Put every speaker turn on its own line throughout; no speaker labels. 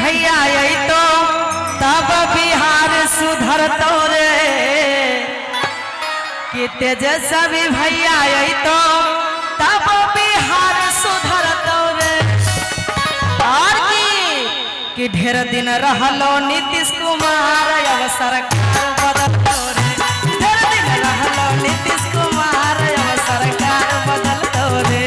भैया आई तो तब बिहार सुधरतो रे कि तेजस्वी भैया आई तो तब बिहार सुधरतो रे। और कि ढेर दिन रहलो नीतीश कुमार अब सरकार बदलतो रे। ढेर दिन रहलो नीतीश कुमार अब सरकार बदलतो रे।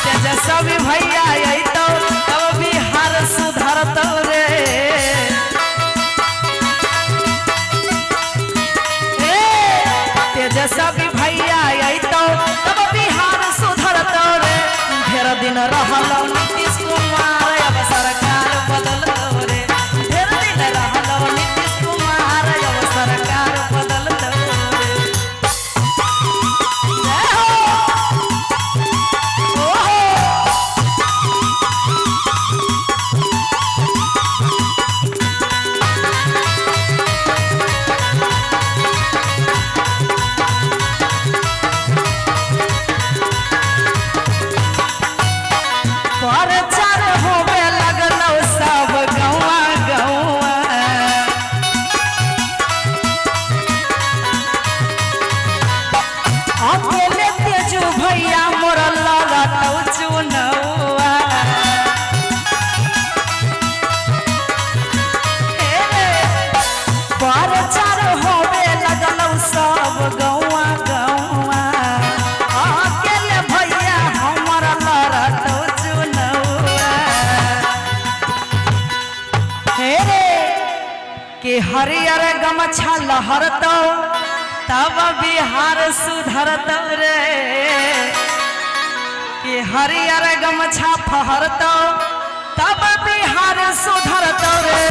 तेजस्वी भैया आई तो तब बिहार सुधरतो रे। तेजस्वी भैया आई तो तब बिहार सुधरतो रे। ढेर दिन रहलो नीतीश कुमार अब सरकार बदलतो रे। ढेर दिन रहलो नीतीश कुमार अब सरकार बदलतो रे। जय हो। ओहो। प्रचार होवे लगलो सब गौवा गौवा। अकेले तेजू भैया मोर लगतौ चुनौआ। प्रचार होवे लगलो सब गौवा गौवा। अकेले भैया हमर लड़तौ कि हरियर गमछा लहरतो तब बिहार सुधरतो रे। कि हरियर गमछा फहरतो तब बिहार सुधरतो रे।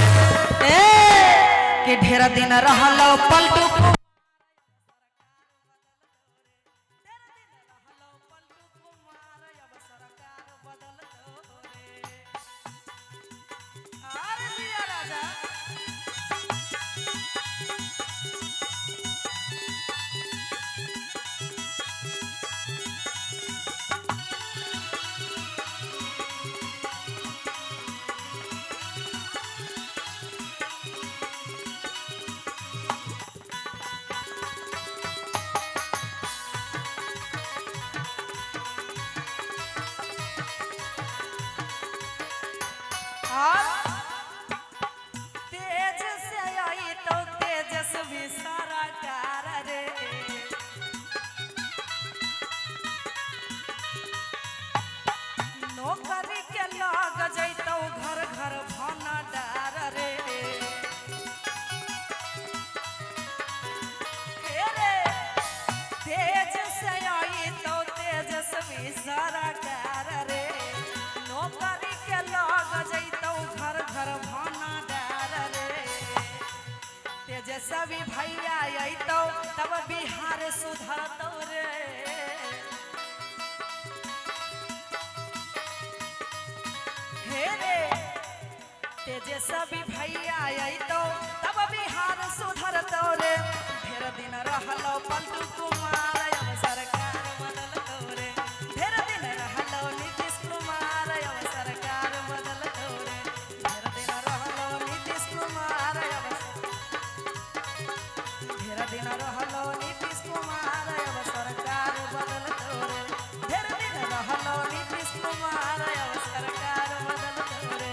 कि ढेर दिन रहलो पलटू तेज से आई तो तेजस्वी सरकार रे। नौकरी के लग जैतौ घर घर भंडार रे। तेज से आई तो तेजस्वी सरकार रे। नौकरी के लग जैतौ घर घर भंडार रे। तेजस्वी भैया आई तो तब बिहार सुधरतो रे। हे रे तेजस्वी भैया आई तो तब बिहार सुधरतो रे। ढेर दिन रहलो पलटू कुमार अब सरकार बदलतो रे। ढेर दिन रहलो नीतीश कुमार अब सरकार बदलतो रे। ढेर दिन रहलो नीतीश कुमार अब ढेर दिन रहलो नीतीश कुमार अब सरकार बदलतो रे। ढेर दिन रहलो नीतीश कुमार अब सरकार बदलतो रे।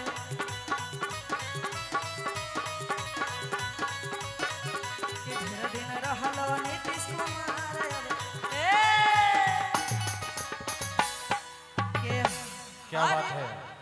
ढेर दिन रहलो नीतीश कुमार अब
क्या बात है।